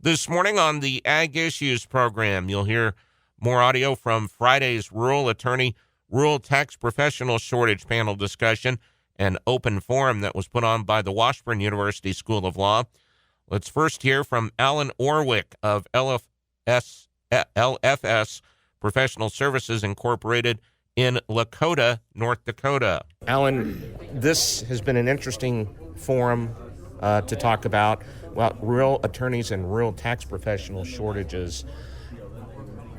This morning on the Ag Issues program, you'll hear more audio from Friday's Rural Attorney, Rural Tax Professional Shortage panel discussion, an open forum that was put on by the Washburn University School of Law. Let's first hear from Alan Orwick of LFS Professional Services Incorporated in Lakota, North Dakota. Alan, this has been an interesting forum to talk about rural attorneys and rural tax professional shortages,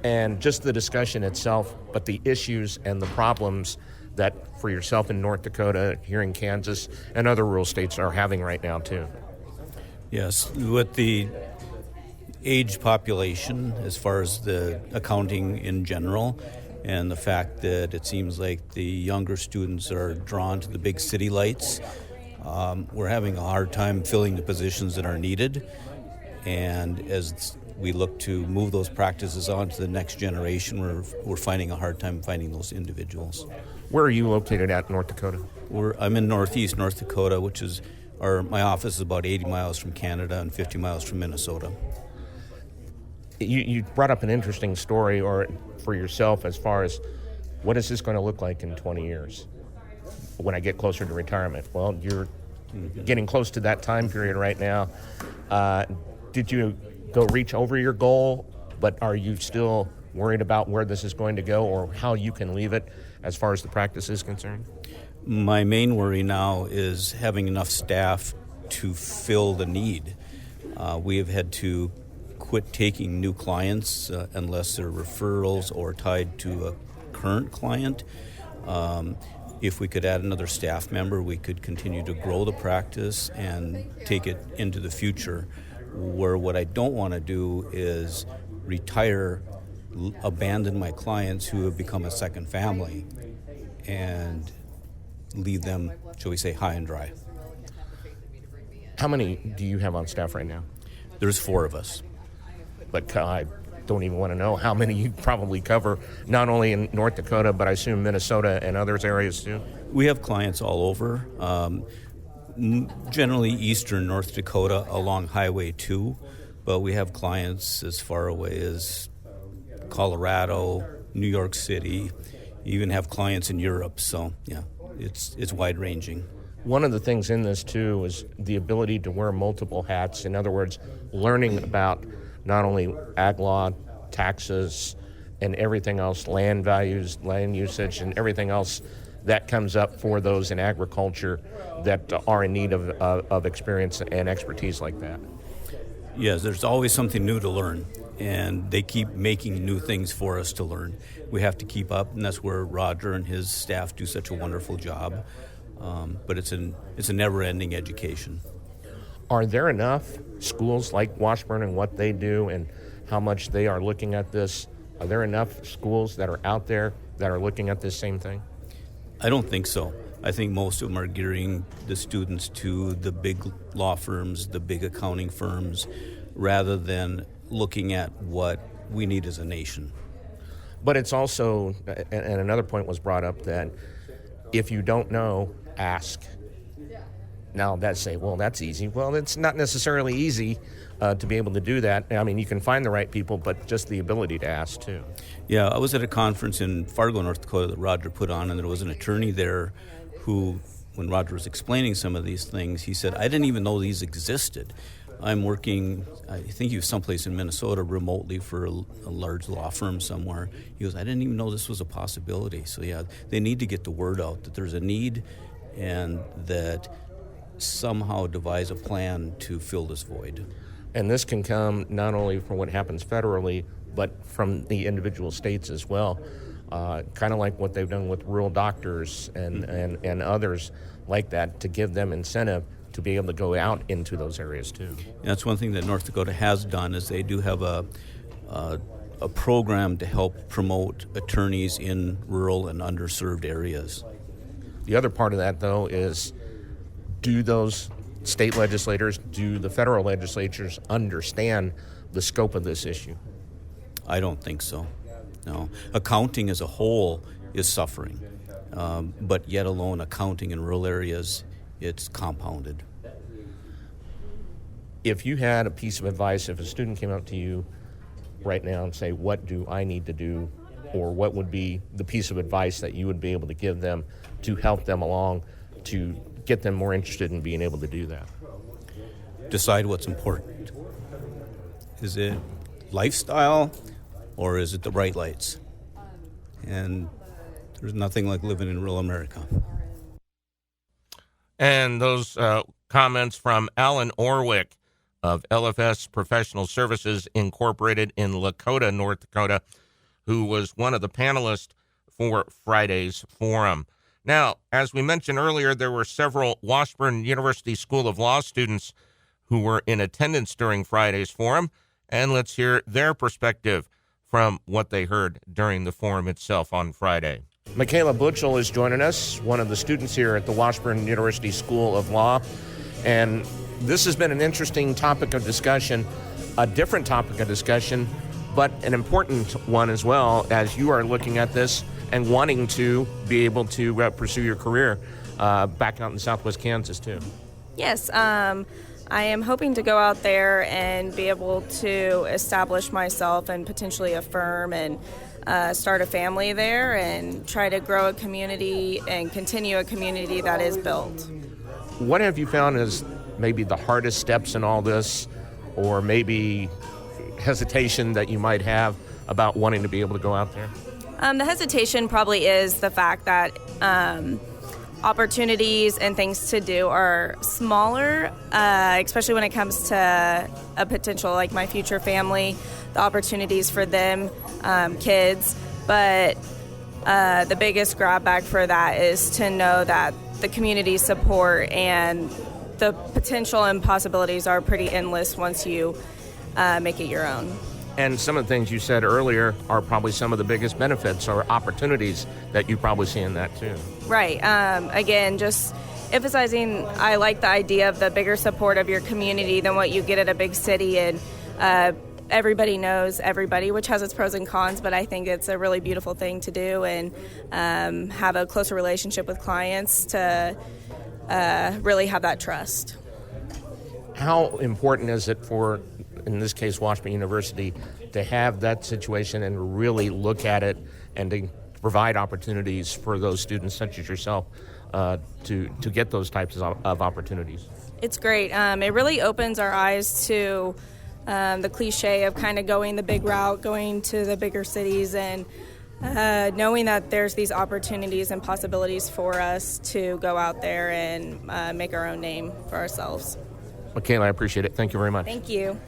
and just the discussion itself, but the issues and the problems that for yourself in North Dakota, here in Kansas, and other rural states are having right now too. Yes, with the age population as far as the accounting in general, and the fact that it seems like the younger students are drawn to the big city lights, we're having a hard time filling the positions that are needed. And as we look to move those practices on to the next generation, we're finding a hard time finding those individuals. Where are you located at, North Dakota? I'm in northeast North Dakota, which is my office is about 80 miles from Canada and 50 miles from Minnesota. You brought up an interesting story for yourself as far as what is this going to look like in 20 years when I get closer to retirement. Well, you're getting close to that time period right now. Did you go reach over your goal, but are you still worried about where this is going to go or how you can leave it as far as the practice is concerned? My main worry now is having enough staff to fill the need. We have had to quit taking new clients unless they're referrals or tied to a current client. If we could add another staff member, we could continue to grow the practice and take it into the future, where what I don't want to do is retire, abandon my clients who have become a second family, and leave them, shall we say, high and dry. How many do you have on staff right now? There's 4 of us. But I don't even want to know how many you probably cover, not only in North Dakota, but I assume Minnesota and other areas too. We have clients all over, generally eastern North Dakota along Highway 2, but we have clients as far away as Colorado, New York City, even have clients in Europe, so yeah, it's wide-ranging. One of the things in this too is the ability to wear multiple hats. In other words, learning about not only ag law, taxes, and everything else, land values, land usage, and everything else that comes up for those in agriculture that are in need of experience and expertise like that. Yes, there's always something new to learn, and they keep making new things for us to learn. We have to keep up, and that's where Roger and his staff do such a wonderful job. But it's a never-ending education. Are there enough schools like Washburn and what they do and how much they are looking at this? Are there enough schools that are out there that are looking at this same thing? I don't think so. I think most of them are gearing the students to the big law firms, the big accounting firms, rather than looking at what we need as a nation. But it's also, and another point was brought up, that if you don't know, ask. Now, that's easy. Well, it's not necessarily easy to be able to do that. I mean, you can find the right people, but just the ability to ask, too. Yeah, I was at a conference in Fargo, North Dakota that Roger put on, and there was an attorney there who, when Roger was explaining some of these things, he said, I didn't even know these existed. I'm working, I think he was someplace in Minnesota remotely for a large law firm somewhere. He goes, I didn't even know this was a possibility. So, yeah, they need to get the word out that there's a need and that somehow devise a plan to fill this void. And this can come not only from what happens federally, but from the individual states as well. Kind of like what they've done with rural doctors and others like that, to give them incentive to be able to go out into those areas too. And that's one thing that North Dakota has done, is they do have a program to help promote attorneys in rural and underserved areas. The other part of that, though, is do those state legislators, do the federal legislatures understand the scope of this issue? I don't think so, no. Accounting as a whole is suffering, but yet alone accounting in rural areas, it's compounded. If you had a piece of advice, if a student came up to you right now and say, what do I need to do, or what would be the piece of advice that you would be able to give them to help them along to get them more interested in being able to do that? Decide what's important. Is it lifestyle or is it the bright lights? And there's nothing like living in rural America. And those comments from Alan Orwick of LFS Professional Services Incorporated in Lakota, North Dakota, who was one of the panelists for Friday's forum. Now, as we mentioned earlier, there were several Washburn University School of Law students who were in attendance during Friday's forum, and let's hear their perspective from what they heard during the forum itself on Friday. Michaela Butchell is joining us, one of the students here at the Washburn University School of Law, and this has been an interesting topic of discussion, a different topic of discussion, but an important one as well, as you are looking at this and wanting to be able to pursue your career back out in Southwest Kansas too. Yes, I am hoping to go out there and be able to establish myself and potentially a firm and start a family there and try to grow a community and continue a community that is built. What have you found as maybe the hardest steps in all this, or maybe hesitation that you might have about wanting to be able to go out there? The hesitation probably is the fact that opportunities and things to do are smaller, especially when it comes to a potential, like my future family, the opportunities for them, kids. But the biggest grab bag for that is to know that the community support and the potential and possibilities are pretty endless once you make it your own. And some of the things you said earlier are probably some of the biggest benefits or opportunities that you probably see in that too. Right. Again, just emphasizing, I like the idea of the bigger support of your community than what you get at a big city. And everybody knows everybody, which has its pros and cons, but I think it's a really beautiful thing to do, and have a closer relationship with clients to really have that trust. How important is it for, in this case, Washburn University, to have that situation and really look at it and to provide opportunities for those students such as yourself to get those types of opportunities? It's great. It really opens our eyes to the cliche of kind of going the big route, going to the bigger cities, and knowing that there's these opportunities and possibilities for us to go out there and make our own name for ourselves. Michaela, I appreciate it. Thank you very much. Thank you.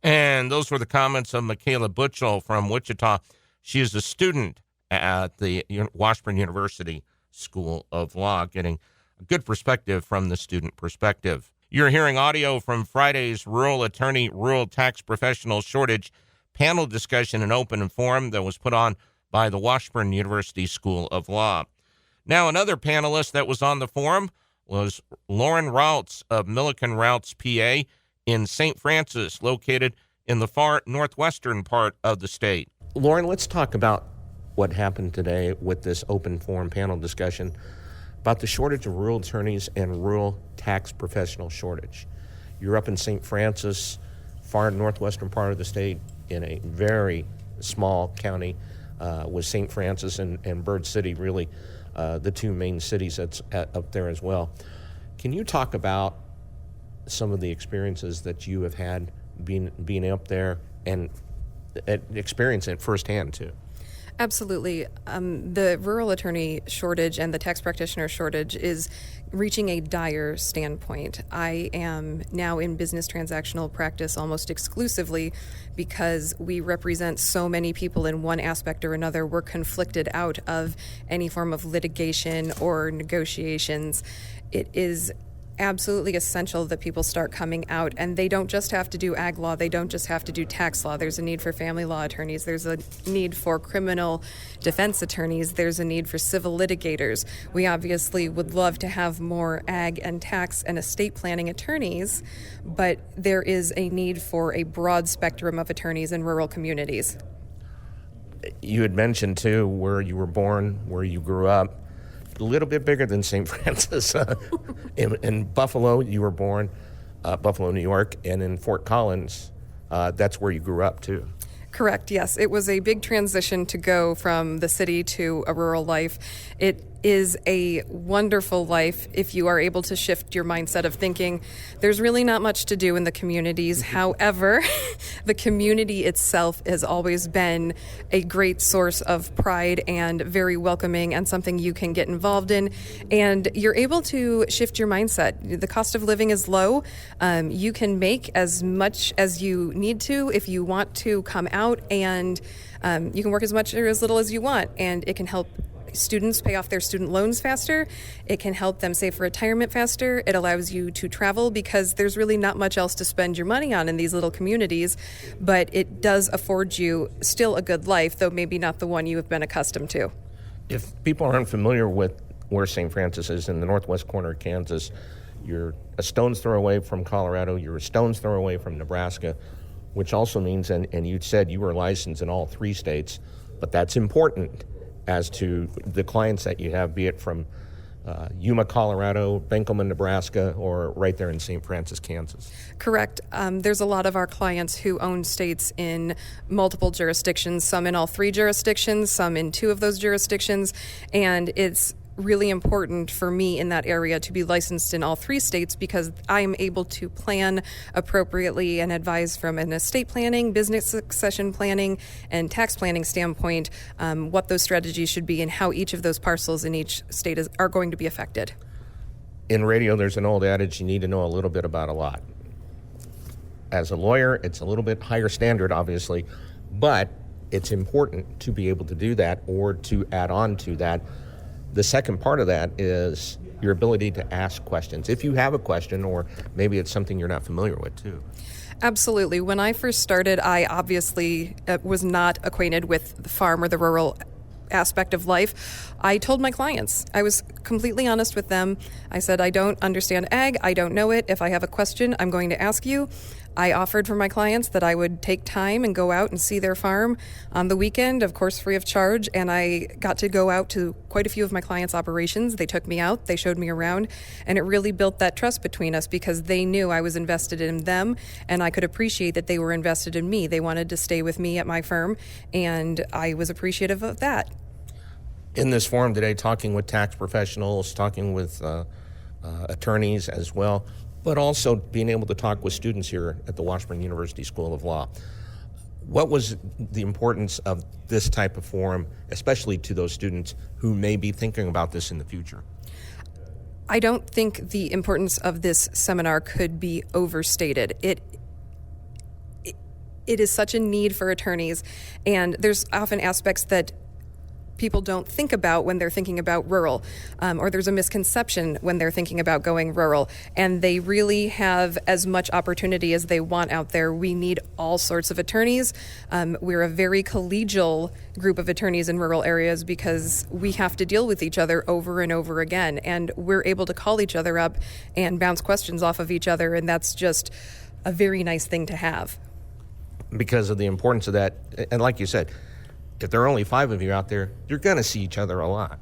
And those were the comments of Michaela Butchell from Wichita. She is a student at the Washburn University School of Law, getting a good perspective from the student perspective. You're hearing audio from Friday's Rural Attorney, Rural Tax Professional Shortage panel discussion and open forum that was put on by the Washburn University School of Law. Now, another panelist that was on the forum was Lauren Reyelts of Milliken Reyelts, PA, in St. Francis, located in the far northwestern part of the state. Lauren, let's talk about what happened today with this open forum panel discussion about the shortage of rural attorneys and rural tax professional shortage. You're up in St. Francis, far northwestern part of the state, in a very small county with St. Francis and Bird City, really the two main cities that's up there as well. Can you talk about some of the experiences that you have had being up there and experiencing it firsthand too? Absolutely. The rural attorney shortage and the tax practitioner shortage is reaching a dire standpoint. I am now in business transactional practice almost exclusively because we represent so many people in one aspect or another. We're conflicted out of any form of litigation or negotiations. It is absolutely essential that people start coming out, and they don't just have to do ag law, they don't just have to do tax law. There's a need for family law attorneys, there's a need for criminal defense attorneys, there's a need for civil litigators. We obviously would love to have more ag and tax and estate planning attorneys, but there is a need for a broad spectrum of attorneys in rural communities. You had mentioned too where you were born, where you grew up. A little bit bigger than St. Francis. In Buffalo, you were born. Buffalo, New York, and in Fort Collins. That's where you grew up, too. Correct, yes. It was a big transition to go from the city to a rural life. It is a wonderful life if you are able to shift your mindset of thinking there's really not much to do in the communities. However, the community itself has always been a great source of pride and very welcoming and something you can get involved in. And you're able to shift your mindset. The cost of living is low. You can make as much as you need to if you want to come out, and you can work as much or as little as you want, and it can help students pay off their student loans faster. It can help them save for retirement faster. It allows you to travel because there's really not much else to spend your money on in these little communities, but it does afford you still a good life, though maybe not the one you have been accustomed to. If people aren't familiar with where St. Francis is in the northwest corner of Kansas, you're a stone's throw away from Colorado, you're a stone's throw away from Nebraska, which also means, and you said you were licensed in all 3 states, but that's important as to the clients that you have, be it from Yuma, Colorado, Benkelman, Nebraska, or right there in St. Francis, Kansas. Correct. There's a lot of our clients who own states in multiple jurisdictions, some in all 3 jurisdictions, some in 2 of those jurisdictions, and it's really important for me in that area to be licensed in all 3 states because I am able to plan appropriately and advise from an estate planning, business succession planning, and tax planning standpoint what those strategies should be and how each of those parcels in each state are going to be affected. In radio, there's an old adage, you need to know a little bit about a lot. As a lawyer, it's a little bit higher standard, obviously, but it's important to be able to do that or to add on to that. The second part of that is your ability to ask questions. If you have a question, or maybe it's something you're not familiar with, too. Absolutely. When I first started, I obviously was not acquainted with the farm or the rural aspect of life. I told my clients, I was completely honest with them. I said, I don't understand ag. I don't know it. If I have a question, I'm going to ask you. I offered for my clients that I would take time and go out and see their farm on the weekend, of course, free of charge. And I got to go out to quite a few of my clients' operations. They took me out, they showed me around, and it really built that trust between us because they knew I was invested in them and I could appreciate that they were invested in me. They wanted to stay with me at my firm, and I was appreciative of that. In this forum today, talking with tax professionals, talking with attorneys as well, but also being able to talk with students here at the Washburn University School of Law. What was the importance of this type of forum, especially to those students who may be thinking about this in the future? I don't think the importance of this seminar could be overstated. It is such a need for attorneys, and there's often aspects that people don't think about when they're thinking about rural, or there's a misconception when they're thinking about going rural, and they really have as much opportunity as they want out there. We need all sorts of attorneys. We're a very collegial group of attorneys in rural areas because we have to deal with each other over and over again, and we're able to call each other up and bounce questions off of each other, and that's just a very nice thing to have. Because of the importance of that, and like you said, if there are only 5 of you out there, you're going to see each other a lot.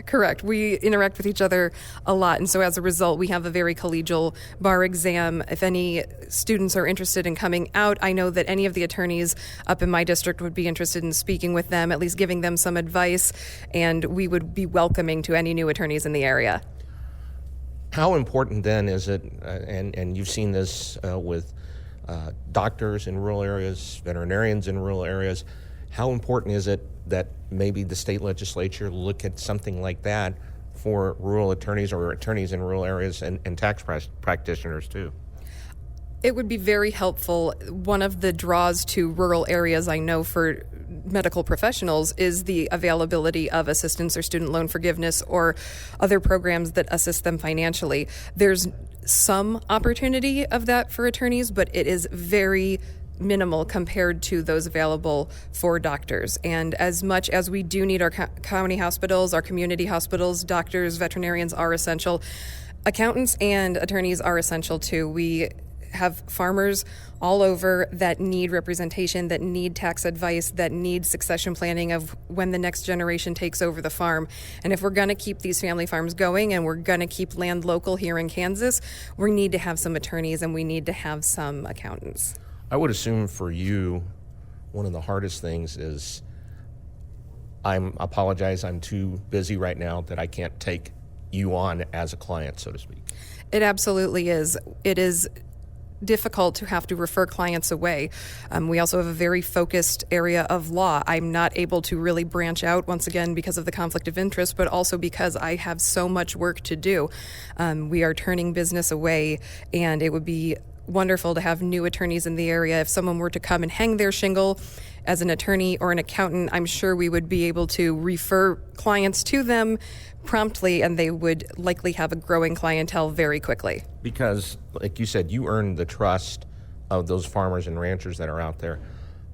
Correct. We interact with each other a lot, and so as a result, we have a very collegial bar exam. If any students are interested in coming out, I know that any of the attorneys up in my district would be interested in speaking with them, at least giving them some advice, and we would be welcoming to any new attorneys in the area. How important then is it, and you've seen this with doctors in rural areas, veterinarians in rural areas, how important is it that maybe the state legislature look at something like that for rural attorneys or attorneys in rural areas and tax practitioners too? It would be very helpful. One of the draws to rural areas, I know, for medical professionals is the availability of assistance or student loan forgiveness or other programs that assist them financially. There's some opportunity of that for attorneys, but it is very minimal compared to those available for doctors. And as much as we do need our county hospitals, our community hospitals, doctors, veterinarians are essential. Accountants and attorneys are essential too. We have farmers all over that need representation, that need tax advice, that need succession planning of when the next generation takes over the farm. And if we're going to keep these family farms going and we're going to keep land local here in Kansas, we need to have some attorneys and we need to have some accountants. I would assume for you, one of the hardest things is I'm too busy right now that I can't take you on as a client, so to speak. It absolutely is. It is difficult to have to refer clients away. We also have a very focused area of law. I'm not able to really branch out, once again, because of the conflict of interest, but also because I have so much work to do. We are turning business away, and it would be wonderful to have new attorneys in the area. If someone were to come and hang their shingle as an attorney or an accountant, I'm sure we would be able to refer clients to them promptly, and they would likely have a growing clientele very quickly. Because, like you said, you earn the trust of those farmers and ranchers that are out there.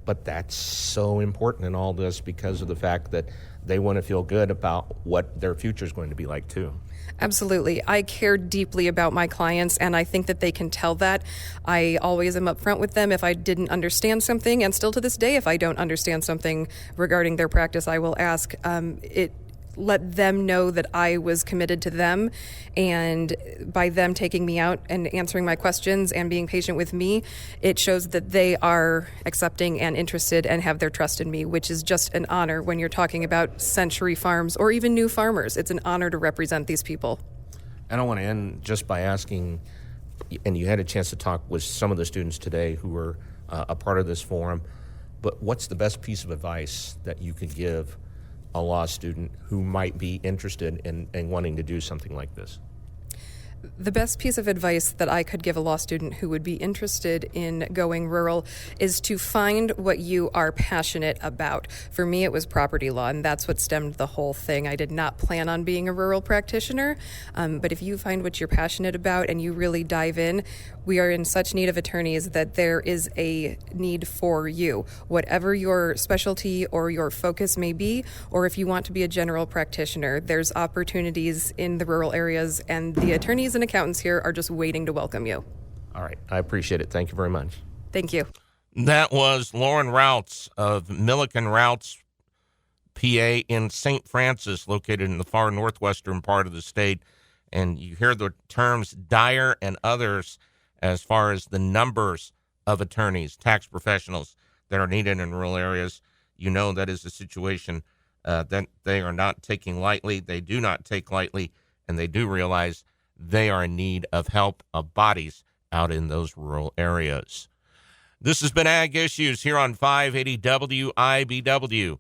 But that's so important in all this because of the fact that they want to feel good about what their future is going to be like, too. Absolutely. I care deeply about my clients, and I think that they can tell that. I always am upfront with them if I didn't understand something, and still to this day, if I don't understand something regarding their practice, I will ask. Let them know that I was committed to them, and by them taking me out and answering my questions and being patient with me, it shows that they are accepting and interested and have their trust in me, which is just an honor when you're talking about century farms or even new farmers. It's an honor to represent these people. And I want to end just by asking, and you had a chance to talk with some of the students today who were a part of this forum, but what's the best piece of advice that you could give a law student who might be interested in wanting to do something like this? The best piece of advice that I could give a law student who would be interested in going rural is to find what you are passionate about. For me, it was property law, and that's what stemmed the whole thing. I did not plan on being a rural practitioner, but if you find what you're passionate about and you really dive in, we are in such need of attorneys that there is a need for you. Whatever your specialty or your focus may be, or if you want to be a general practitioner, there's opportunities in the rural areas, and the attorneys and accountants here are just waiting to welcome you. All right. I appreciate it. Thank you very much. Thank you. That was Lauren Reyelts of Milliken Reyelts, PA, in St. Francis, located in the far northwestern part of the state. And you hear the terms Dyer and others as far as the numbers of attorneys, tax professionals that are needed in rural areas. You know that is a situation that they are not taking lightly. They do not take lightly, and they do realize they are in need of help, of bodies out in those rural areas. This has been Ag Issues here on 580 WIBW.